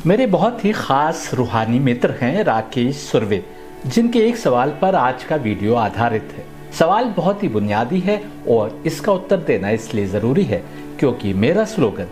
मेरे बहुत ही खास रूहानी मित्र हैं राकेश सुर्वे, जिनके एक सवाल पर आज का वीडियो आधारित है। सवाल बहुत ही बुनियादी है और इसका उत्तर देना इसलिए जरूरी है क्योंकि मेरा स्लोगन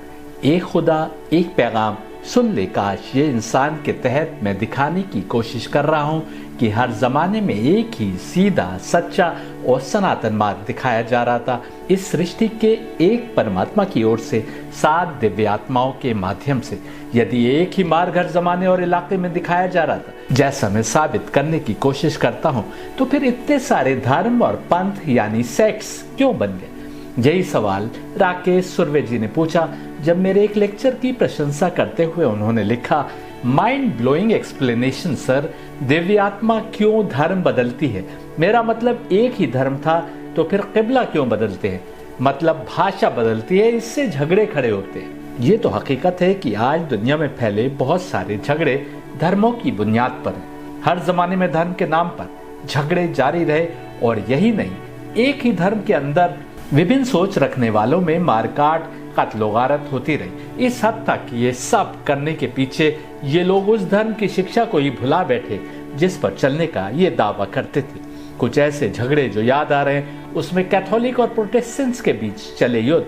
एक खुदा एक पैगाम सुन ले काश ये इंसान के तहत मैं दिखाने की कोशिश कर रहा हूँ कि हर जमाने में एक ही सीधा सच्चा और सनातन मार्ग दिखाया जा रहा था। इस सृष्टि के एक परमात्मा की ओर से 7 दिव्य आत्माओं के माध्यम से यदि एक ही मार्ग हर जमाने और इलाके में दिखाया जा रहा था जैसा मैं साबित करने की कोशिश करता हूँ, तो फिर इतने सारे धर्म और पंथ यानी सेक्ट्स क्यों बन गए? यही सवाल राकेश सुर्वे जी ने पूछा जब मेरे एक लेक्चर की प्रशंसा करते हुए उन्होंने लिखा, mind blowing explanation sir, Divya आत्मा क्यों धर्म बदलती है? मेरा मतलब एक ही धर्म था तो फिर किबला क्यों बदलते हैं? मतलब भाषा बदलती है, इससे झगड़े खड़े होते हैं। ये तो हकीकत है कि आज दुनिया में फैले बहुत सारे झगड़े धर्मों की बुनियाद पर हैं। हर जमाने में धर्म के नाम पर झगड़े जारी रहे और यही नहीं, एक ही धर्म के अंदर विभिन्न सोच रखने वालों में मारकाट कत्ल-ओ-गारत होती रही। इस हद तक ये सब करने के पीछे ये लोग उस धर्म की शिक्षा को ही भुला बैठे जिस पर चलने का ये दावा करते थे। कुछ ऐसे झगड़े जो याद आ रहे हैं उसमें कैथोलिक और प्रोटेस्टेंट्स के बीच चले युद्ध,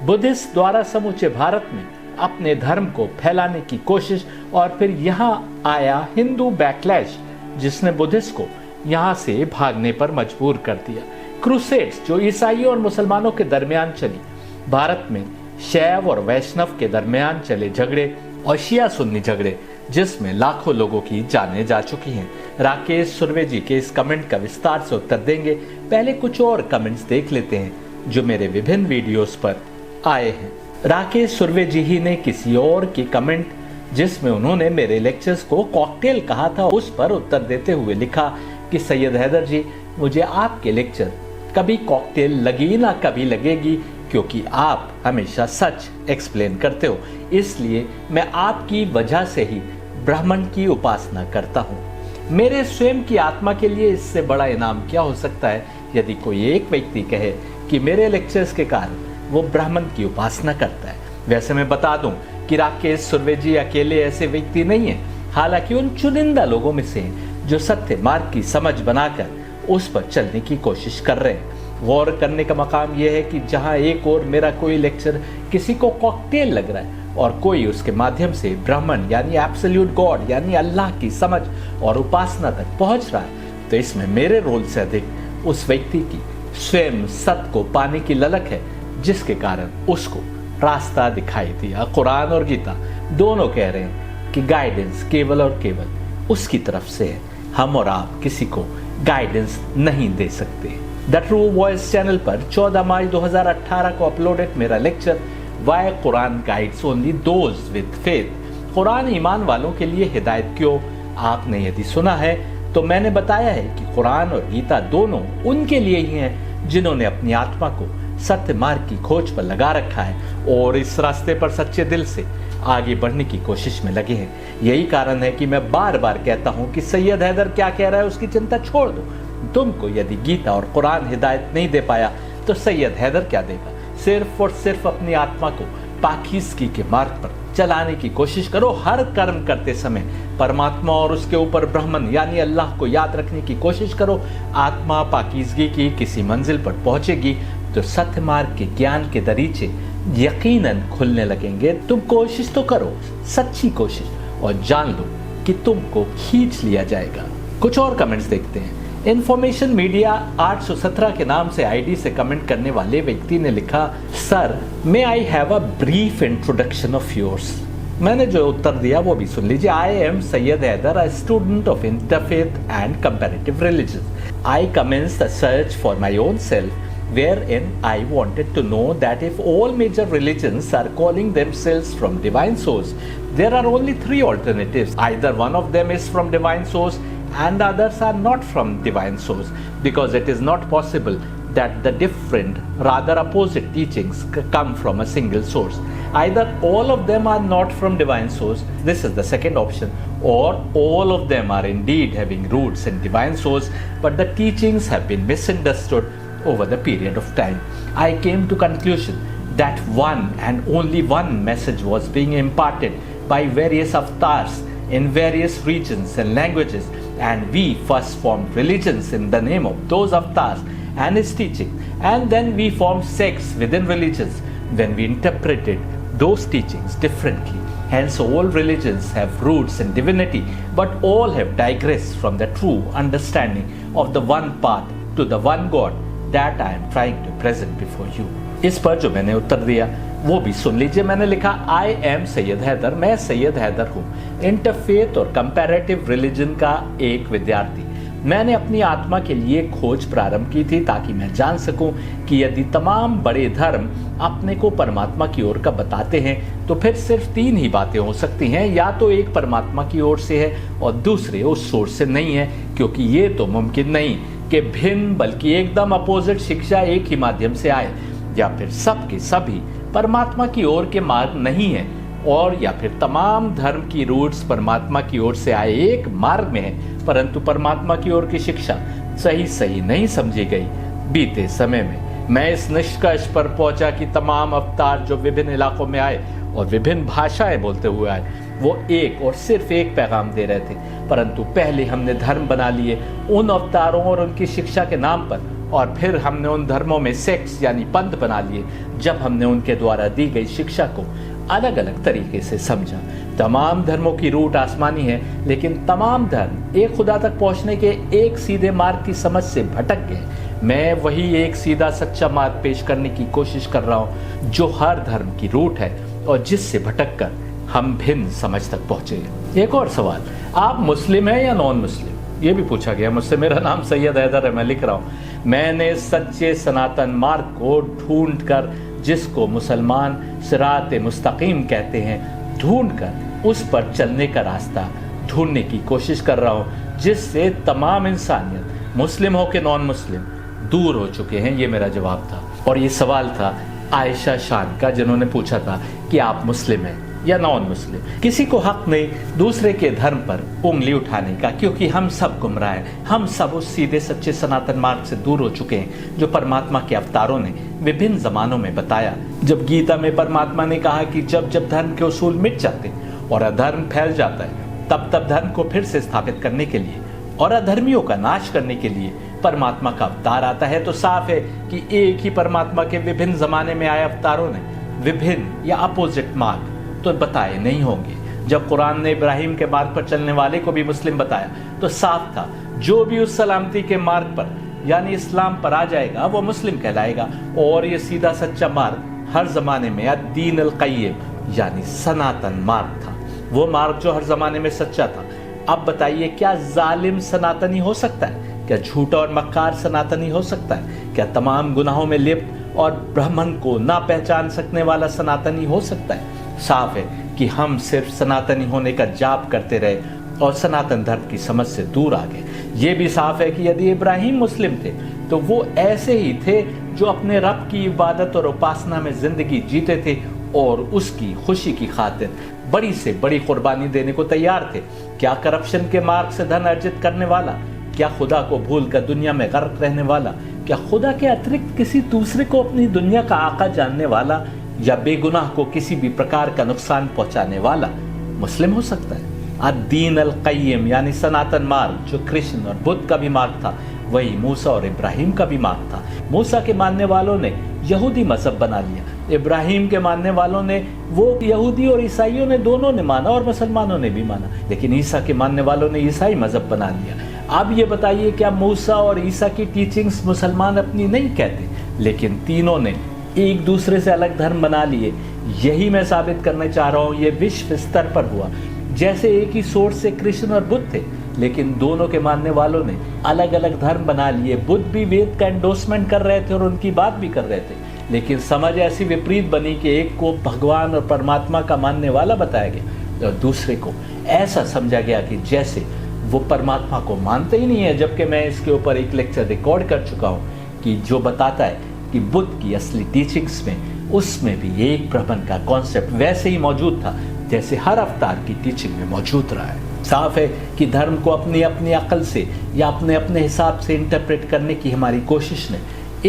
बुद्धिस्ट द्वारा समूचे भारत में अपने धर्म को फैलाने की कोशिश, और फिर यहाँ आया हिंदू बैकलैश जिसने बुद्धिस्ट को यहाँ से भागने पर मजबूर कर दिया। क्रूसेड्स जो ईसाइयों और मुसलमानों के दरमियान चली, भारत में शैव और वैष्णव के दरमियान चले झगड़े और शिया सुन्नी झगड़े जिसमें लाखों लोगों की जानें जा चुकी हैं। राकेश सुर्वे जी के इस कमेंट का विस्तार से उत्तर देंगे। पहले कुछ और कमेंट्स देख लेते हैं जो मेरे विभिन्न वीडियोस पर आए हैं। राकेश सुर्वे जी ही ने किसी और की कमेंट जिसमें उन्होंने मेरे लेक्चर्स को कॉकटेल कहा था उस पर उत्तर देते हुए लिखा कि सैयद हैदर जी, मुझे आपके लेक्चर कभी कॉकटेल लगी ना कभी लगेगी क्योंकि आप हमेशा सच एक्सप्लेन करते हो, इसलिए मैं आपकी वजह से ही ब्राह्मण की उपासना करता हूँ। मेरे स्वयं की आत्मा के लिए इससे बड़ा इनाम क्या हो सकता है यदि कोई एक व्यक्ति कहे कि मेरे लेक्चर्स के कारण वो ब्राह्मण की उपासना करता है। वैसे मैं बता दूं कि राकेश सुर्वे जी अकेले ऐसे व्यक्ति नहीं है, हालांकि उन चुनिंदा लोगों में से हैं जो सत्य मार्ग की समझ बनाकर उस पर चलने की कोशिश कर रहे हैं। गौर करने का मकाम यह है कि जहां एक और मेरा कोई लेक्चर किसी को कॉकटेल लग रहा है और कोई उसके माध्यम से ब्राह्मण यानी एब्सोल्यूट गॉड यानी अल्लाह की समझ और उपासना तक पहुंच रहा है, तो इसमें मेरे रोल से अधिक उस व्यक्ति की स्वयं सत्य को पाने की ललक है जिसके कारण उसको रास्ता दिखाई दिया। कुरान और गीता दोनों कह रहे हैं कि गाइडेंस केवल और केवल उसकी तरफ से है, हम और आप किसी को गाइडेंस नहीं दे सकते। द ट्रू वॉइस चैनल पर 14 मार्च 2018 को अपलोडेड मेरा lecture why Quran guides only those with faith, कुरान ईमान वालों के लिए हिदायत क्यों, आपने यदि सुना है तो मैंने बताया है कि कुरान और गीता दोनों उनके लिए ही हैं जिन्होंने अपनी आत्मा को सत्य मार्ग की खोज पर लगा रखा है और इस रास्ते पर सच्चे दिल से आगे बढ़ने की कोशिश में लगे हैं। यही कारण है कि मैं बार बार कहता हूं कि सैयद हैदर क्या कह रहा है उसकी चिंता छोड़ दो। तुमको यदि गीता और कुरान हिदायत नहीं दे पाया तो सैयद हैदर क्या देगा? सिर्फ और सिर्फ अपनी आत्मा को पाकीज़गी के मार्ग पर चलाने की कोशिश करो। हर कर्म करते समय परमात्मा और उसके ऊपर ब्राह्मण यानी अल्लाह को याद रखने की कोशिश करो। आत्मा पाकीज़गी की किसी मंजिल पर पहुंचेगी तो सत्य मार्ग के ज्ञान के दरीचे यकीनन खुलने लगेंगे। तुम कोशिश तो करो, सच्ची कोशिश, और जान लो कि तुमको खींच लिया जाएगा। कुछ और कमेंट्स देखते हैं। इंफॉर्मेशन मीडिया 817 के नाम से आईडी से कमेंट करने वाले व्यक्ति ने लिखा, sir may I have a brief introduction of yours. मैंने जो उत्तर दिया वो भी सुन लीजिए। I am Syed Haider, a student of interfaith and comparative religion. I commenced the search for my own self wherein I wanted to know that if all major religions are calling themselves from divine source, there are only 3 alternatives. Either one of them is from divine source and the others are not from divine source, because it is not possible that the different, rather opposite teachings come from a single source. Either all of them are not from divine source, this is the second option, or all of them are indeed having roots in divine source, but the teachings have been misunderstood over the period of time. I came to conclusion that one and only one message was being imparted by various avatars in various regions and languages, and we first formed religions in the name of those avatars and his teaching, and then we formed sects within religions when we interpreted those teachings differently. Hence all religions have roots in divinity, but all have digressed from the true understanding of the one path to the one God that I am trying to present before you. इस पर जो मैंने उत्तर दिया वो भी सुन लीजिए। मैंने लिखा, आई एम सैयद हैदर, मैं सैयद हैदर हूँ, इंटरफेथ और कंपैरेटिव रिलीजन का एक विद्यार्थी। मैंने अपनी आत्मा के लिए खोज प्रारंभ की थी ताकि मैं जान सकूं कि यदि तमाम बड़े धर्म अपने को परमात्मा की ओर का बताते हैं तो फिर सिर्फ तीन ही बातें हो सकती हैं, या तो एक परमात्मा की ओर से है और दूसरे उस सोर्स से नहीं है, क्योंकि ये तो मुमकिन नहीं कि भिन्न बल्कि एकदम अपोजिट शिक्षा एक ही माध्यम से आए, या फिर सब के सभी परमात्मा की ओर के मार्ग नहीं है, और या फिर तमाम धर्म की रूट्स परमात्मा की ओर से आए एक मार्ग में है, परंतु परमात्मा की ओर की शिक्षा सही नहीं समझी गई। बीते समय में मैं इस निष्कर्ष पर पहुंचा कि तमाम अवतार जो विभिन्न इलाकों में आए और विभिन्न भाषाएं बोलते हुए आए, वो एक और सिर्फ एक पैगाम दे रहे थे, परंतु पहले हमने धर्म बना लिए उन अवतारों और उनकी शिक्षा के नाम पर, और फिर हमने उन धर्मों में सेक्ट्स यानी पंथ बना लिए जब हमने उनके द्वारा दी गई शिक्षा को अलग अलग तरीके से समझा। तमाम धर्मों की रूट आसमानी है, लेकिन तमाम धर्म एक खुदा तक पहुंचने के एक सीधे मार्ग की समझ से भटक गए। मैं वही एक सीधा सच्चा मार्ग पेश करने की कोशिश कर रहा हूं जो हर धर्म की रूट है और जिससे भटक कर हम भिन्न समझ तक पहुंचे। एक और सवाल, आप मुस्लिम हैं या नॉन मुस्लिम, ये भी पूछा गया मुझसे। मेरा नाम सैयद हैदर है, मैं लिख रहा हूँ, मैंने सच्चे सनातन मार्ग को ढूंढ कर, जिसको मुसलमान सिरात मुस्तकीम कहते हैं, ढूंढ कर उस पर चलने का रास्ता ढूंढने की कोशिश कर रहा हूँ, जिससे तमाम इंसानियत मुस्लिम हो के नॉन मुस्लिम दूर हो चुके हैं। ये मेरा जवाब था। और ये सवाल था आयशा शान का, जिन्होंने पूछा था कि आप मुस्लिम हैं या नॉन मुस्लिम। किसी को हक नहीं दूसरे के धर्म पर उंगली उठाने का, क्योंकि हम सब गुमराह हैं। हम सब उस सीधे सच्चे सनातन मार्ग से दूर हो चुके हैं जो परमात्मा के अवतारों ने विभिन्न जमानों में बताया। जब गीता में परमात्मा ने कहा कि जब जब धर्म के उसूल मिट जाते और अधर्म फैल जाता है, तब तब धर्म को फिर से स्थापित करने के लिए और अधर्मियों का नाश करने के लिए परमात्मा का अवतार आता है, तो साफ है कि एक ही परमात्मा के विभिन्न जमाने में आए अवतारों ने विभिन्न या अपोजिट मार्ग तो बताए नहीं होंगे। जब कुरान ने इब्राहिम के मार्ग पर चलने वाले को भी मुस्लिम बताया तो साफ था जो भी उस सलामती के मार्ग पर यानी इस्लाम पर आ जाएगा वो मुस्लिम कहलाएगा। और ये सीधा सच्चा मार्ग हर जमाने में अद-दीन अल-क़य्यिम यानी सनातन मार्ग था, वो मार्ग जो हर जमाने में सच्चा था। अब बताइए, क्या जालिम सनातनी हो सकता है? क्या झूठा और मक्कार सनातनी हो सकता है? क्या तमाम गुनाहों में लिप्त और ब्राह्मण को ना पहचान सकने वाला सनातनी हो सकता है? साफ है कि हम सिर्फ सनातनी होने का जाप करते रहे और सनातन धर्म की समझ से दूर आ गए। ये भी साफ है कि यदि इब्राहिम मुस्लिम थे तो वो ऐसे ही थे जो अपने रब की इबादत और उपासना में जिंदगी जीते थे और उसकी खुशी की खातिर बड़ी से बड़ी कुर्बानी देने को तैयार थे। क्या करप्शन के मार्ग से धन अर्जित करने वाला, क्या खुदा को भूल कर दुनिया में गर्क रहने वाला, क्या खुदा के अतिरिक्त किसी दूसरे को अपनी दुनिया का आका जानने वाला या बेगुनाह को किसी भी प्रकार का नुकसान पहुंचाने वाला मुस्लिम हो सकता है? अद-दीन अल-क़य्यिम यानी सनातन मार्ग जो कृष्ण और बुद्ध का भी मार्ग था, वही मूसा और इब्राहिम का भी मार्ग था। मूसा के मानने वालों ने यहूदी मजहब बना लिया, इब्राहिम के मानने वालों ने, वो यहूदी और ईसाइयों ने दोनों ने माना और मुसलमानों ने भी माना, लेकिन ईसा के मानने वालों ने ईसाई मजहब बना लिया। अब ये बताइए, क्या मूसा और ईसा की टीचिंग्स मुसलमान अपनी नहीं कहते? लेकिन तीनों ने एक दूसरे से अलग धर्म बना लिए। यही मैं साबित करना चाह रहा हूँ। ये विश्व स्तर पर हुआ। जैसे एक ही सोर्स से कृष्ण और बुद्ध थे, लेकिन दोनों के मानने वालों ने अलग अलग धर्म बना लिए। बुद्ध भी वेद का एंडोर्समेंट कर रहे थे और उनकी बात भी कर रहे थे, लेकिन समझ ऐसी विपरीत बनी कि एक को भगवान और परमात्मा का मानने वाला बताया गया और दूसरे को ऐसा समझा गया कि जैसे वो परमात्मा को मानते ही नहीं है। जबकि मैं इसके ऊपर एक लेक्चर रिकॉर्ड कर चुका हूँ कि जो बताता है कि बुद्ध की असली टीचिंग्स में उसमें भी एक ब्रह्मन का कॉन्सेप्ट वैसे ही मौजूद था जैसे हर अवतार की टीचिंग में मौजूद रहा है। साफ है कि धर्म को अपनी अपनी अकल से या अपने अपने हिसाब से इंटरप्रेट करने की हमारी कोशिश ने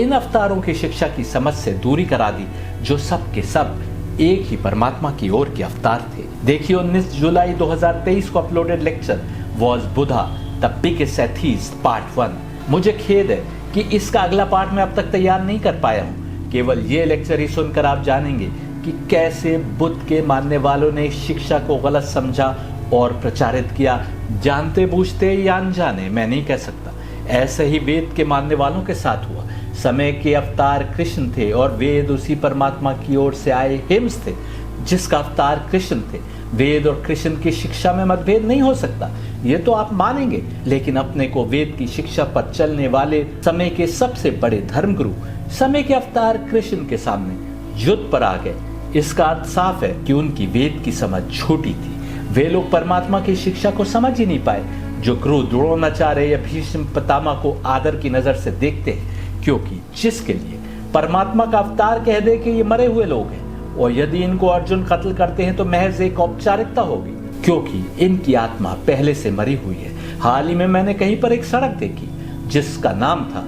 इन अवतारों की शिक्षा की समझ से दूरी करा दी, जो सब के सब एक ही परमात्मा की ओर के अवतार थे। देखिए 19 जुलाई 2023 को uploaded lecture was Buddha the biggest atheist part 1। मुझे खेद है कि इसका अगला पार्ट मैं अब तक तैयार नहीं कर पाया हूँ। केवल ये लेक्चर ही सुनकर आप जानेंगे कि कैसे बुद्ध के मानने वालों ने इस शिक्षा को गलत समझा और प्रचारित किया, जानते बूझते या अनजाने मैं नहीं कह सकता। ऐसे ही वेद के मानने वालों के साथ हुआ। समय के अवतार कृष्ण थे और वेद उसी परमात्मा की ओर से आए हिम्स थे जिसका अवतार कृष्ण थे। वेद और कृष्ण की शिक्षा में मतभेद नहीं हो सकता, ये तो आप मानेंगे, लेकिन अपने को वेद की शिक्षा पर चलने वाले समय के सबसे बड़े धर्मगुरु समय के अवतार कृष्ण के सामने युद्ध पर आ गए। इसका अर्थ साफ है कि उनकी वेद की समझ झूठी थी। वे लोग परमात्मा की शिक्षा को समझ ही नहीं पाए। जो गुरु द्रोणाचार्य या भीष्म पितामह को आदर की नजर से देखते हैं, क्योंकि जिसके लिए परमात्मा का अवतार कह दे कि ये मरे हुए लोग हैं, और यदि इनको अर्जुन कत्ल करते हैं तो महज एक औपचारिकता होगी, क्योंकि इनकी आत्मा पहले से मरी हुई है। हाल ही में मैंने कहीं पर एक सड़क देखी जिसका नाम था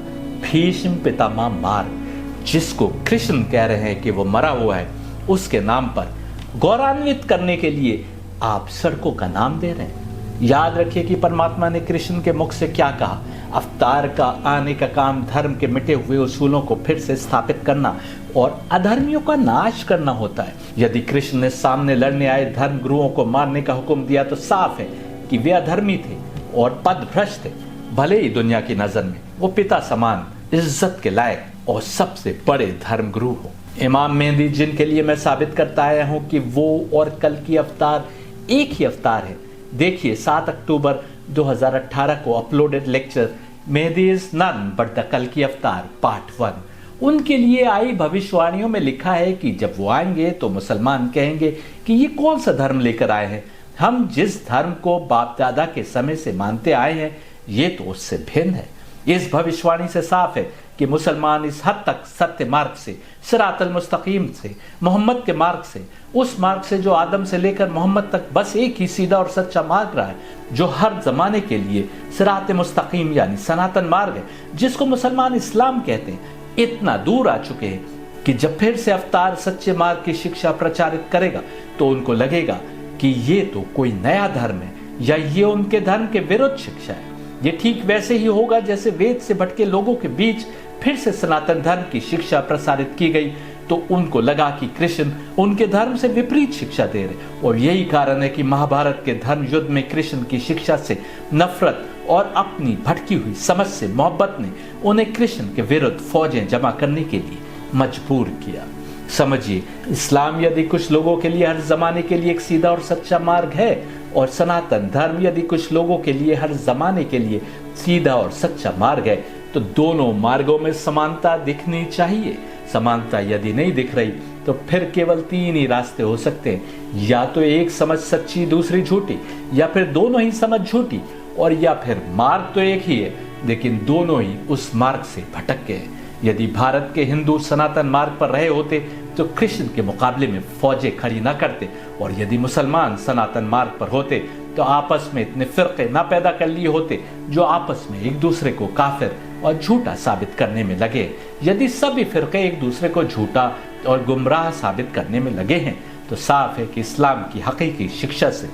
भीष्म पितामह मार्ग, जिसको कृष्ण कह रहे हैं कि वो मरा हुआ है। उसके नाम पर गौरवान्वित करने के लिए आप सड़कों का नाम दे रहे हैं। याद रखिए कि परमात्मा ने कृष्ण के मुख से क्या कहा। अवतार का आने का काम धर्म के मिटे हुए उसूलों को फिर से स्थापित करना और अधर्मियों का नाश करना होता है। यदि कृष्ण ने सामने लड़ने आए धर्म गुरुओं को मारने का हुक्म दिया तो साफ है कि वे अधर्मी थे और पदभ्रष्ट थे। भले ही दुनिया की नजर में वो पिता समान, इज्जत के लायक और सबसे बड़े धर्म गुरु हो। इमाम मेहदी, जिनके लिए मैं साबित करता आया हूं कि वो और कल की अवतार एक ही अवतार है। देखिए 7 अक्टूबर 2018 को uploaded lecture Mehdi is none but the कल की अवतार पार्ट 1। उनके लिए आई भविष्यवाणियों में लिखा है कि जब वो आएंगे तो मुसलमान कहेंगे कि ये कौन सा धर्म लेकर आए हैं। हम जिस धर्म को बाप दादा के समय से मानते आए हैं ये तो उससे भिन्न है। इस भविष्यवाणी से साफ है कि मुसलमान इस हद तक सत्य मार्ग से, सिरातल मुस्तकीम से, मोहम्मद के मार्ग से, उस मार्ग से जो आदम से लेकर मोहम्मद तक बस एक ही सीधा और सच्चा मार्ग रहा है, जो हर जमाने के लिए सिरात मुस्तकीम यानी सनातन मार्ग है, जिसको मुसलमान इस्लाम कहते हैं, इतना दूर आ चुके हैं कि जब फिर से अवतार सच्चे मार्ग की शिक्षा प्रचारित करेगा तो उनको लगेगा कि ये तो कोई नया धर्म है या ये उनके धर्म के विरुद्ध शिक्षा है। ये ठीक वैसे ही होगा जैसे वेद से भटके लोगों के बीच फिर से सनातन धर्म की शिक्षा प्रसारित की गई तो उनको लगा कि कृष्ण उनके धर्म से विपरीत शिक्षा दे रहे। और यही कारण है कि महाभारत के धर्म युद्ध में कृष्ण की शिक्षा से नफरत और अपनी भटकी हुई समझ से मोहब्बत ने उन्हें कृष्ण के विरुद्ध फौजें जमा करने के लिए मजबूर किया। समझिए, इस्लाम यदि कुछ लोगों के लिए हर जमाने के लिए एक सीधा और सच्चा मार्ग है और सनातन धर्म यदि कुछ लोगों के लिए हर जमाने के लिए सीधा और सच्चा मार्ग है, तो दोनों मार्गों में समानता दिखनी चाहिए। समानता यदि नहीं दिख रही तो फिर केवल 3 ही रास्ते हो सकते हैं, या तो एक समझ सच्ची दूसरी झूठी, या फिर दोनों ही समझ झूठी, और या फिर मार्ग तो एक ही है लेकिन दोनों ही उस मार्ग से भटक गए। यदि भारत के हिंदू सनातन मार्ग पर रहे होते तो कृष्ण के मुकाबले में फौजें खड़ी ना करते, और यदि मुसलमान सनातन मार्ग पर होते तो आपस में इतने फिरके ना पैदा कर लिए होते जो आपस में एक दूसरे को काफिर और झूठा साबित करने में लगे। यदि सभी फिरके एक दूसरे को झूठा और गुमराह साबित करने में लगे हैं तो साफ है कि इस्लाम की हकीकी शिक्षा से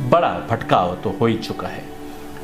बड़ा भटकाव तो हो ही चुका है।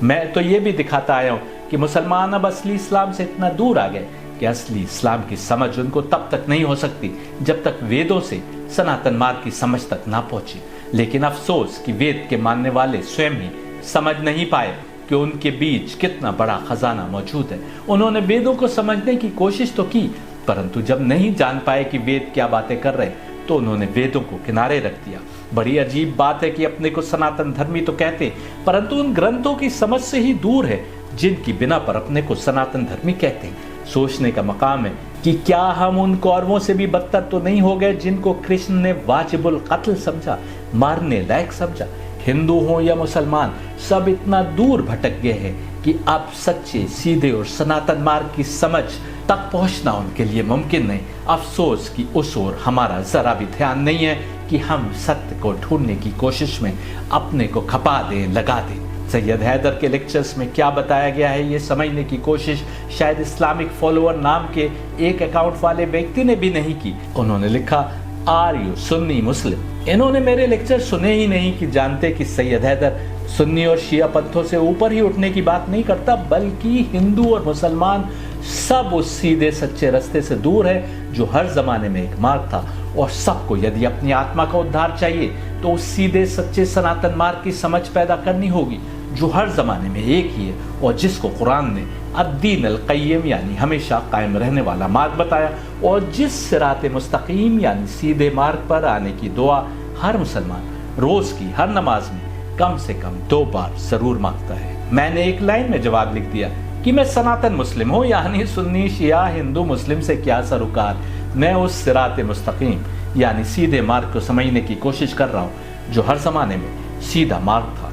मैं तो ये भी दिखाता आया हूँ कि मुसलमान अब असली इस्लाम से इतना दूर आ गए कि असली इस्लाम की समझ उनको तब तक नहीं हो सकती जब तक वेदों से सनातन मार्ग की समझ तक ना पहुंची। लेकिन अफसोस कि वेद के मानने वाले स्वयं ही समझ नहीं पाए कि उनके बीच कितना बड़ा खजाना मौजूद है। उन्होंने वेदों को समझने की कोशिश तो की, परंतु जब नहीं जान पाए कि वेद क्या बातें कर रहे तो उन्होंने वेदों को किनारे रख दिया। बड़ी अजीब बात है कि अपने को सनातन धर्मी तो कहते परंतु उन ग्रंथों की समझ से ही दूर है जिनकी बिना पर अपने को सनातन धर्मी कहते हैं। सोचने का मकाम है कि क्या हम उन कौरवों से भी बदतर तो नहीं हो गए जिनको कृष्ण ने वाजिबुल कत्ल समझा, मारने लायक समझा। हिंदू हो या मुसलमान, सब इतना दूर भटक गए हैं कि अब सच्चे सीधे और सनातन मार्ग की समझ तक पहुंचना उनके लिए मुमकिन नहीं। अफसोस कि उस ओर हमारा जरा भी ध्यान नहीं है कि हम सत्य को ढूंढने की कोशिश में अपने को खपा दें, लगा दें। सैयद हैदर के लेक्चर्स में क्या बताया गया है ये समझने की कोशिश शायद इस्लामिक फॉलोअर नाम के एक अकाउंट वाले व्यक्ति ने भी नहीं की। उन्होंने लिखा, आर यू सुन्नी मुस्लिम। इन्होंने मेरे लेक्चर सुने ही नहीं कि जानते कि सैयद हैदर सुन्नी और शिया पंथों से ऊपर ही उठने की बात नहीं करता, बल्कि हिंदू और मुसलमान सब उस सीधे सच्चे रास्ते से दूर है जो हर जमाने में एक मार्ग था। और सबको यदि अपनी आत्मा का उद्धार चाहिए तो उस सीधे सच्चे सनातन मार्ग की समझ पैदा करनी होगी जो हर जमाने में एक ही है और जिसको कुरान ने अद्दीन अल क़य्यम यानी हमेशा कायम रहने वाला मार्ग बताया, और जिस सिराते मुस्तकीम यानी सीधे मार्ग पर आने की दुआ हर मुसलमान रोज की हर नमाज में कम से कम 2 बार जरूर मांगता है। मैंने एक लाइन में जवाब लिख दिया कि मैं सनातन मुस्लिम हूँ, यानी सुन्नी शिया हिंदू मुस्लिम से क्या सरोकार, मैं उस सिराते मुस्तकीम यानी सीधे मार्ग को समझने की कोशिश कर रहा हूँ जो हर जमाने में सीधा मार्ग था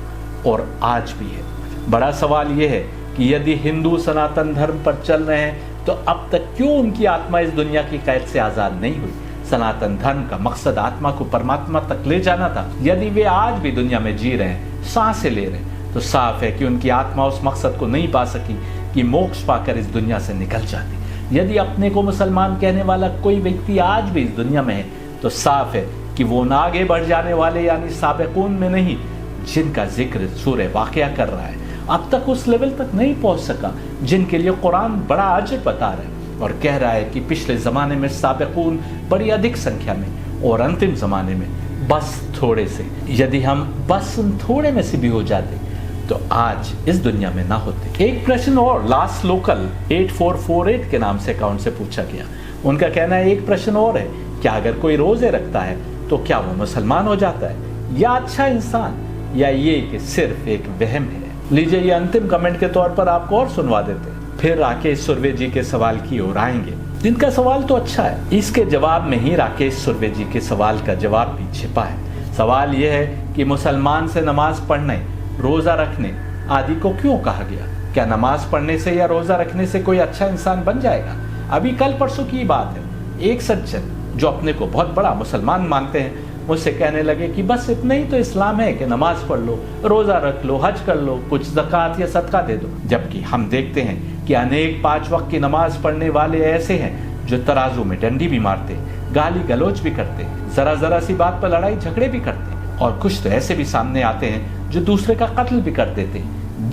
और आज भी है। बड़ा सवाल यह है कि यदि हिंदू सनातन धर्म पर चल रहे हैं तो अब तक क्यों उनकी आत्मा इस दुनिया की कैद से आजाद नहीं हुई। सनातन धर्म का मकसद आत्मा को परमात्मा तक ले जाना था। यदि वे आज भी दुनिया में जी रहे हैं, सांसें ले रहे हैं, तो साफ है कि उनकी आत्मा उस मकसद को नहीं पा सकी कि मोक्ष पाकर इस दुनिया से निकल जाती। यदि अपने को मुसलमान कहने वाला कोई व्यक्ति आज भी इस दुनिया में है तो साफ है कि वो न आगे बढ़ जाने वाले यानी साबिकून में नहीं, जिनका जिक्र सूरह वाक़िया कर रहा है, अब तक उस लेवल तक नहीं पहुंच सका जिनके लिए कुरान बड़ा अजर बता रहा है और कह रहा है कि पिछले जमाने में साबिकून बड़ी अधिक संख्या में और अंतिम जमाने में बस थोड़े से। यदि हम बस उन थोड़े में से भी हो जाते तो आज इस दुनिया में ना होते। एक प्रश्न और लास्ट लोकल 8448 के नाम से अकाउंट से पूछा गया। उनका कहना है एक प्रश्न और है, क्या अगर कोई रोजे रखता है तो क्या वो मुसलमान हो जाता है या अच्छा इंसान, या ये कि सिर्फ एक वहम है। लीजिए ये अंतिम कमेंट के तौर पर आपको और सुनवा देते हैं, फिर राकेश सुर्वे जी के सवाल की ओर आएंगे। जिनका सवाल तो अच्छा है, इसके जवाब में ही राकेश सुर्वे जी के सवाल का जवाब भी छिपा है। सवाल यह है कि मुसलमान से नमाज पढ़ने, रोजा रखने आदि को क्यों कहा गया। क्या नमाज पढ़ने से या रोजा रखने से कोई अच्छा इंसान बन जाएगा। अभी कल परसों की बात है, एक सज्जन जो अपने को बहुत बड़ा मुसलमान मानते हैं मुझसे कहने लगे कि बस इतना ही तो इस्लाम है कि नमाज पढ़ लो, रोजा रख लो, हज कर लो, कुछ ज़कात या सदका दे दो। जबकि हम देखते हैं कि अनेक 5 वक्त की नमाज पढ़ने वाले ऐसे हैं जो तराजू में डंडी भी मारते, गाली गलौज भी करते, जरा सी बात पर लड़ाई झगड़े भी करते, और कुछ तो ऐसे भी सामने आते हैं जो दूसरे का कत्ल भी कर देते,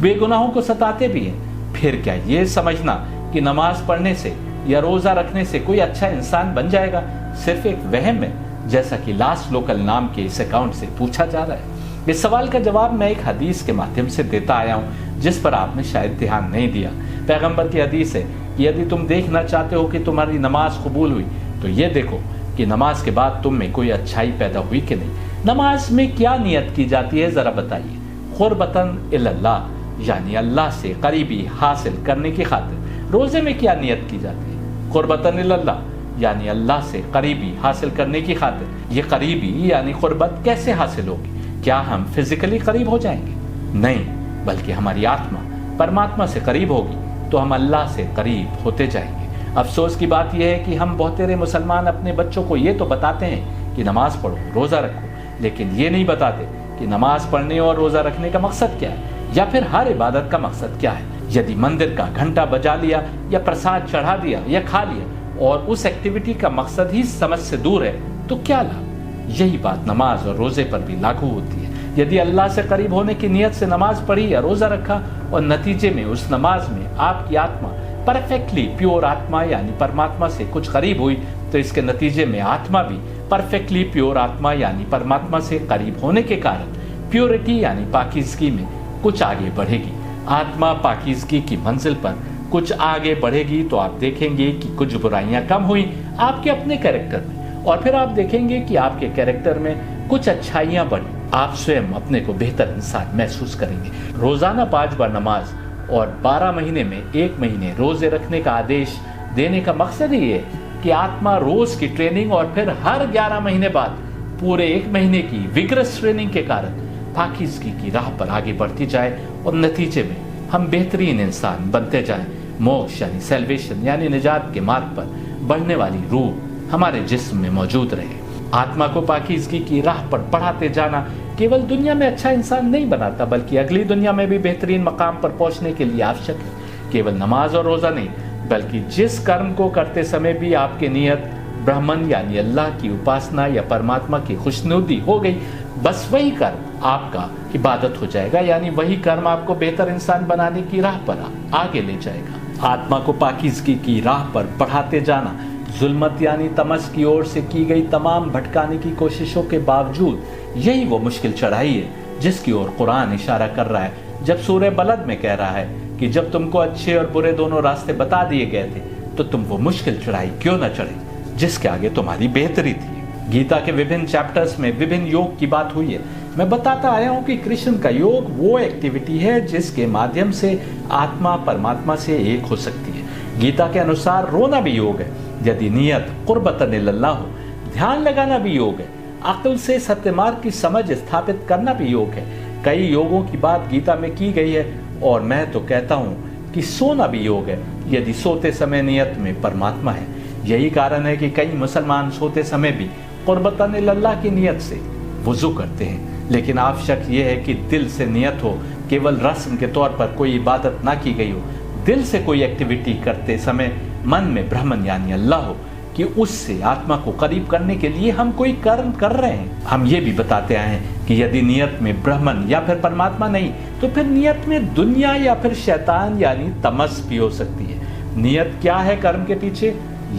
बेगुनाहों को सताते भी हैं। फिर क्या ये समझना कि नमाज पढ़ने से या रोजा रखने से कोई अच्छा इंसान बन जाएगा सिर्फ एक वहम है, जैसा कि लास्ट लोकल नाम के इस अकाउंट से पूछा जा रहा है। इस सवाल का जवाब मैं एक हदीस के माध्यम से देता आया हूं जिस पर आपने शायद ध्यान नहीं दिया। पैगंबर की हदीस है कि यदि तुम देखना चाहते हो कि तुम्हारी नमाज कबूल हुई तो ये देखो कि नमाज के बाद तुम में कोई अच्छाई पैदा हुई कि नहीं। नमाज में क्या नियत की जाती है जरा बताइए। कुर्बतन इल्लल्लाह यानी अल्लाह से करीबी हासिल करने की खातिर। रोजे में क्या नियत की जाती है। कुर्बतन इल्लल्लाह यानी अल्लाह से करीबी हासिल करने की खातिर। ये करीबी यानी कुर्बत कैसे हासिल होगी। क्या हम फिजिकली करीब हो जाएंगे? नहीं, बल्कि हमारी आत्मा परमात्मा से करीब होगी तो हम अल्लाह से करीब होते जाएंगे। अफसोस की बात यह है कि हम बहुतेरे मुसलमान अपने बच्चों को ये तो बताते हैं कि नमाज पढ़ो, रोज़ा रखो, लेकिन ये नहीं बताते कि नमाज पढ़ने और रोज़ा रखने का मकसद क्या है या फिर हर इबादत का मकसद क्या है। यदि मंदिर का घंटा बजा लिया या प्रसाद चढ़ा दिया या खा लिया और उस एक्टिविटी का मकसद ही समझ से दूर है तो क्या लाभ। यही बात नमाज और रोजे पर भी लागू होती है। यदि अल्लाह से करीब होने की नियत से नमाज पढ़ी या रोजा रखा और नतीजे में उस नमाज में आपकी आत्मा परफेक्टली प्योर आत्मा यानी परमात्मा से कुछ करीब हुई तो इसके नतीजे में आत्मा भी परफेक्टली प्योर आत्मा यानी परमात्मा से करीब होने के कारण प्योरिटी यानी पाकीज़गी में कुछ आगे बढ़ेगी। आत्मा पाकीज़गी की मंजिल पर कुछ आगे बढ़ेगी तो आप देखेंगे कि कुछ बुराइयां कम हुई आपके अपने कैरेक्टर में और फिर आप देखेंगे कि आपके कैरेक्टर में कुछ अच्छाइयां बढ़ी। आप स्वयं अपने को बेहतर इंसान महसूस करेंगे। रोजाना 5 बार नमाज और 12 महीने में 1 महीने रोजे रखने का आदेश देने का मकसद ही है कि आत्मा रोज की ट्रेनिंग और फिर हर 11 महीने बाद पूरे 1 महीने की विग्रस ट्रेनिंग के कारण पाकीज़गी की राह पर आगे बढ़ती जाए और नतीजे में हम बेहतरीन इंसान बनते जाएं। मोक्ष यानी सेल्वेशन यानी निजात के मार्ग पर बढ़ने वाली रूह हमारे जिस्म में मौजूद रहे। आत्मा को पाकीज़गी की राह पर बढ़ाते जाना केवल दुनिया में अच्छा इंसान नहीं बनाता बल्कि अगली दुनिया में भी बेहतरीन मकाम पर पहुंचने के लिए आवश्यक है। केवल नमाज और रोजा नहीं बल्कि जिस कर्म को करते समय भी आपकी नीयत ब्राह्मण यानी अल्लाह की उपासना या परमात्मा की खुशनुदी हो गई, बस वही कर्म आपका इबादत हो जाएगा, यानी वही कर्म आपको बेहतर इंसान बनाने की राह पर आगे ले जाएगा। आत्मा को पाकीज़गी की राह पर बढ़ाते जाना, जुल्मत यानी तमस की ओर से की गई तमाम भटकाने की कोशिशों के बावजूद, यही वो मुश्किल चढ़ाई है जिसकी ओर कुरान इशारा कर रहा है जब सूरह बलद में कह रहा है कि जब तुमको अच्छे और बुरे दोनों रास्ते बता दिए गए थे तो तुम वो मुश्किल चढ़ाई क्यों न चढ़े जिसके आगे तुम्हारी बेहतरी थी। गीता के विभिन्न चैप्टर्स में विभिन्न योग की बात हुई है। मैं बताता आया हूं कि कृष्ण का योग वो एक्टिविटी है जिसके माध्यम से आत्मा परमात्मा से एक हो सकती है। गीता के अनुसार रोना भी योग है यदि नियत कुर्बतन इल्लल्लाह हो, ध्यान लगाना भी योग है, अक्ल से सत्य मार्ग की समझ स्थापित करना भी योग है। कई योगों की बात गीता में की गई है और मैं तो कहता हूँ कि सोना भी योग है यदि सोते समय नियत में परमात्मा है। यही कारण है कि कई मुसलमान सोते समय भी कुर्बतन इल्लल्लाह की नियत से वुजू करते हैं, लेकिन आवश्यक यह है कि दिल से नियत हो, केवल रस्म के तौर पर कोई इबादत ना की गई हो। दिल से कोई एक्टिविटी करते समय मन में ब्राह्मण यानी अल्लाह हो कि उससे आत्मा को करीब करने के लिए हम कोई कर्म कर रहे हैं। हम ये भी बताते आए हैं कि यदि नियत में ब्राह्मण या फिर परमात्मा नहीं तो फिर नियत में दुनिया या फिर शैतान यानी तमस भी हो सकती है। नियत क्या है कर्म के पीछे,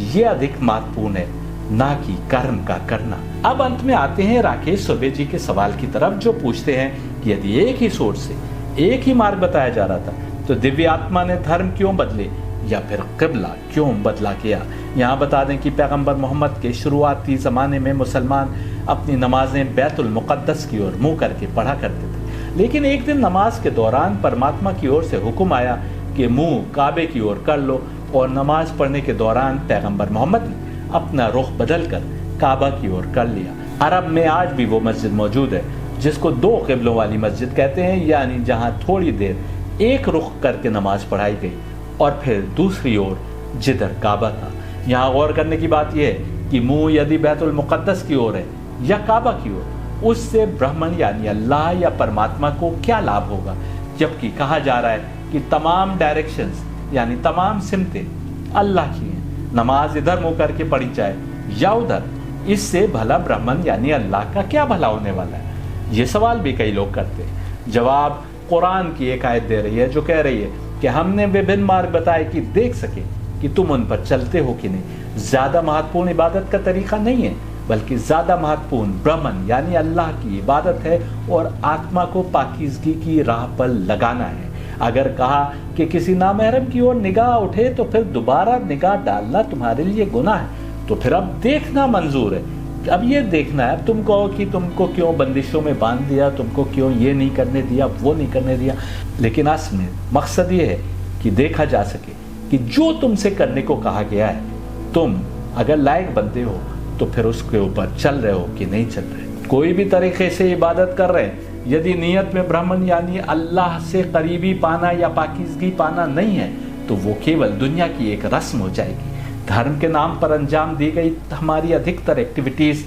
ये अधिक महत्वपूर्ण है ना कि कर्म का करना। अब अंत में आते हैं राकेश सुर्वे जी के सवाल की तरफ, जो पूछते हैं कि यदि एक ही सोर्स से एक ही मार्ग बताया जा रहा था तो दिव्य आत्मा ने धर्म क्यों बदले या फिर किबला क्यों बदला किया। यहाँ बता दें कि पैगंबर मोहम्मद के शुरुआती ज़माने में मुसलमान अपनी नमाजें बैतुल मुक़द्दस की ओर मुँह करके पढ़ा करते थे, लेकिन एक दिन नमाज के दौरान परमात्मा की ओर से हुक्म आया कि मुँह काबे की ओर कर लो, और नमाज पढ़ने के दौरान पैगंबर मोहम्मद ने अपना रुख बदल कर काबा की ओर कर लिया। अरब में आज भी वो मस्जिद मौजूद है जिसको दो किबलों वाली मस्जिद कहते हैं, यानी जहाँ थोड़ी देर एक रुख करके नमाज पढ़ाई गई और फिर दूसरी ओर जिधर काबा था। यहाँ गौर करने की बात यह है कि मुंह यदि बैतुल मुक़द्दस की ओर है या काबा की ओर, उससे ब्राह्मण यानी अल्लाह या परमात्मा को क्या लाभ होगा, जबकि कहा जा रहा है कि तमाम डायरेक्शंस यानी तमाम सिमतें अल्लाह की हैं। नमाज इधर मुंह करके पढ़ी जाए या उधर, इससे भला ब्राह्मण यानी अल्लाह का क्या भला होने वाला है। ये सवाल भी कई लोग करते हैं। जवाब कुरान की एक आयत दे रही है जो कह रही है कि हमने विभिन्न मार्ग बताए कि देख सके कि तुम उन पर चलते हो कि नहीं। ज्यादा महत्वपूर्ण इबादत का तरीका नहीं है, बल्कि ज्यादा महत्वपूर्ण ब्राह्मण यानी अल्लाह की इबादत है और आत्मा को पाकीज़गी की राह पर लगाना है। अगर कहा कि किसी नामहरम की ओर निगाह उठे तो फिर दोबारा निगाह डालना तुम्हारे लिए गुनाह है, तो फिर अब देखना मंजूर है। अब ये देखना है, तुम कहो कि तुमको क्यों बंदिशों में बांध दिया, तुमको क्यों ये नहीं करने दिया, वो नहीं करने दिया, लेकिन असल में मकसद ये है कि देखा जा सके कि जो तुमसे करने को कहा गया है तुम अगर लायक बनते हो तो फिर उसके ऊपर चल रहे हो कि नहीं चल रहे। कोई भी तरीके से इबादत कर रहे हैं, यदि नियत में ब्राह्मण यानी अल्लाह से करीबी पाना या पाकीज़गी पाना नहीं है तो वो केवल दुनिया की एक रस्म हो जाएगी। धर्म के नाम पर अंजाम दी गई हमारी अधिकतर एक्टिविटीज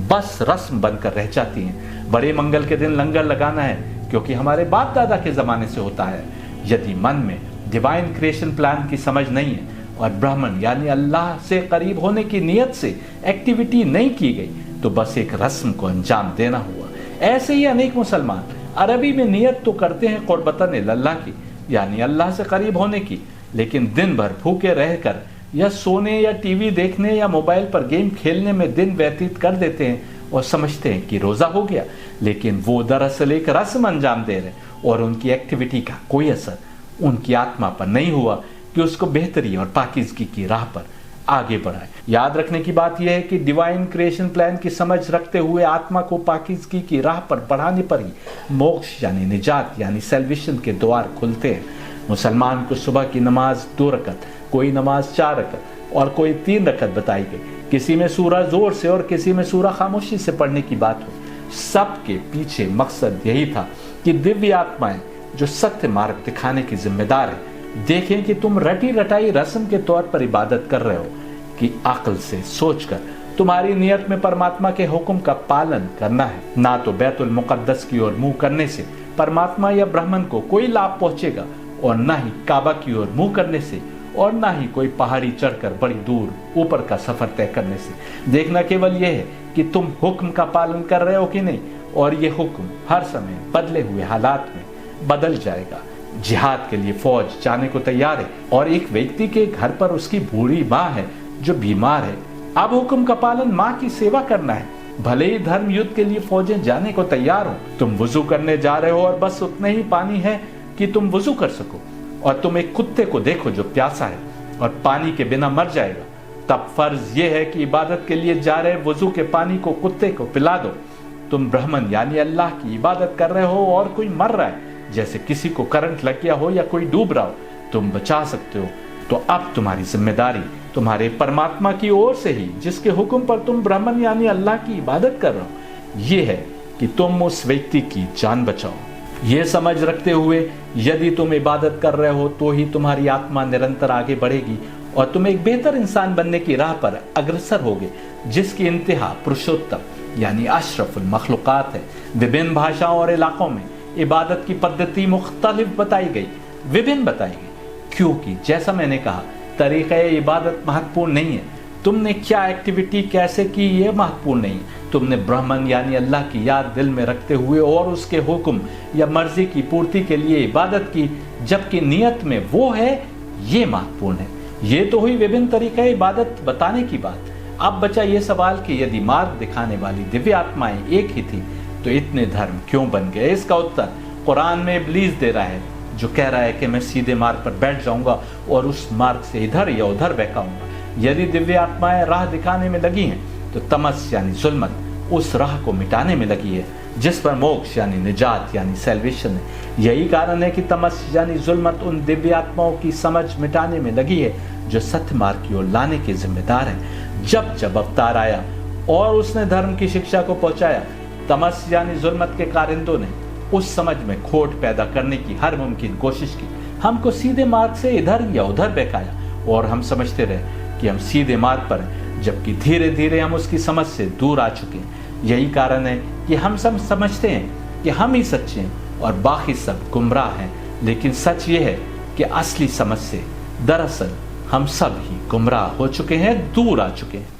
बस रस्म बनकर रह जाती हैं। बड़े मंगल के दिन लंगर लगाना है क्योंकि हमारे बाप दादा के जमाने से होता है। यदि मन में डिवाइन क्रिएशन प्लान की समझ नहीं है और ब्राह्मण यानी अल्लाह से करीब होने की नियत से एक्टिविटी नहीं की गई तो बस एक रस्म को अंजाम देना हुआ। ऐसे ही अनेक मुसलमान अरबी में नियत तो करते हैं कुर्बतन इल्लल्लाह की यानी अल्लाह से करीब होने की, लेकिन दिन भर भूखे रहकर या सोने या टीवी देखने या मोबाइल पर गेम खेलने में दिन व्यतीत कर देते हैं और समझते हैं कि रोजा हो गया, लेकिन वो दरअसल एक रस्म अंजाम दे रहे हैं और उनकी एक्टिविटी का कोई असर उनकी आत्मा पर नहीं हुआ कि उसको बेहतरी और पाकीज़गी की राह पर आगे बढ़ाए। याद रखने की बात यह है कि डिवाइन क्रिएशन प्लान की समझ रखते हुए आत्मा को पाकीज़गी की राह पर बढ़ाने पर ही मोक्ष यानी निजात यानी सैल्वेशन के द्वार खुलते हैं। मुसलमान को सुबह की नमाज 2 रकत, कोई नमाज 4 रकत और कोई 3 रकत बताई गई। किसी में सूरा जोर से और किसी में सूरा खामोशी से पढ़ने की बात हुई। सबके पीछे मकसद यही था कि दिव्य आत्माएं जो सत्य मार्ग दिखाने की जिम्मेदार है देखें कि तुम रटी रटाई रस्म के तौर पर इबादत कर रहे हो कि अक्ल से सोचकर तुम्हारी नियत में परमात्मा के हुक्म का पालन करना है। ना तो बैतुल मुक़द्दस की ओर मुंह करने से परमात्मा या ब्राह्मण को कोई लाभ पहुंचेगा और ना ही काबा की ओर मुंह करने से और ना ही कोई पहाड़ी चढ़कर बड़ी दूर ऊपर का सफर तय करने से। देखना केवल यह है कि तुम हुक्म का पालन कर रहे हो कि नहीं, और ये हुक्म हर समय बदले हुए हालात में बदल जाएगा। जिहाद के लिए फौज जाने को तैयार है और एक व्यक्ति के घर पर उसकी बूढ़ी माँ है जो बीमार है। अब हुक्म का पालन माँ की सेवा करना है। भले ही धर्म युद्ध के लिए फौजें जाने को तैयार हो, तुम वुजू करने जा रहे हो और बस उतना ही पानी है कि तुम वुजू कर सको, और तुम एक कुत्ते को देखो जो प्यासा है और पानी के बिना मर जाएगा, तब फर्ज यह है कि इबादत के लिए जा रहे वुजू के पानी को कुत्ते को पिला दो। तुम ब्राह्मण यानी अल्लाह की इबादत कर रहे हो और कोई मर रहा है, जैसे किसी को करंट लग गया हो या कोई डूब रहा हो, तुम बचा सकते हो। तो अब तुम्हारी जिम्मेदारी तुम्हारे परमात्मा की ओर से ही, जिसके हुक्म पर तुम ब्राह्मण यानी अल्लाह की इबादत कर रहे हो, ये है कि तुम उस व्यक्ति की जान बचाओ। ये समझ रखते हुए यदि तुम इबादत कर रहे हो तो ही तुम्हारी आत्मा निरंतर आगे बढ़ेगी और तुम एक बेहतर इंसान बनने की राह पर अग्रसर होगे, जिसकी इंतहा पुरुषोत्तम यानी अशरफुल मखलूकात है। विभिन्न भाषाओं और इलाकों में इबादत की पद्धति मुख्तलिफ बताई गई, विभिन्न बताई गई, क्योंकि जैसा मैंने कहा तरीक़ा इबादत महत्वपूर्ण नहीं है, तुमने क्या एक्टिविटी कैसे की ये महत्वपूर्ण नहीं, तुमने ब्राह्मण यानी अल्लाह की याद दिल में रखते हुए और उसके हुक्म या मर्जी की पूर्ति के लिए इबादत की, जबकि नियत में वो है, ये महत्वपूर्ण है। ये तो हुई विभिन्न तरीक़ा इबादत बताने की बात। अब बचा ये सवाल कि यदि मार्ग दिखाने वाली दिव्य आत्माएं एक ही थी तो इतने धर्म क्यों बन गए। इसका उत्तर कुरान में इब्लीस दे रहा है, जो कह रहा है कि मैं सीधे मार्ग पर बैठ जाऊंगा और उस मार्ग से इधर या उधर बहकाऊंगा। यदि दिव्य आत्माएं राह दिखाने में लगी हैं तो तमस यानी जुल्मत उस राह को मिटाने में लगी है, जिस पर मोक्ष यानी निजात यानी सैल्वेशन है। यही कारण है कि तमस यानी जुल्मत उन दिव्य आत्माओं की समझ मिटाने में लगी है जो सत्य मार्ग की ओर लाने के जिम्मेदार है। जब जब अवतार आया और उसने धर्म की शिक्षा को पहुंचाया, तमस यानी जुल्मत के कारिंदों ने उस समझ में खोट पैदा करने की हर मुमकिन कोशिश की, हमको सीधे मार्ग से इधर या उधर बहकाया और हम समझते रहे कि हम सीधे मार्ग पर हैं, जबकि धीरे धीरे हम उसकी समझ से दूर आ चुके हैं। यही कारण है कि हम सब समझते हैं कि हम ही सच्चे हैं और बाकी सब गुमराह हैं, लेकिन सच ये है कि असली समझ से दरअसल हम सब ही गुमराह हो चुके हैं, दूर आ चुके हैं।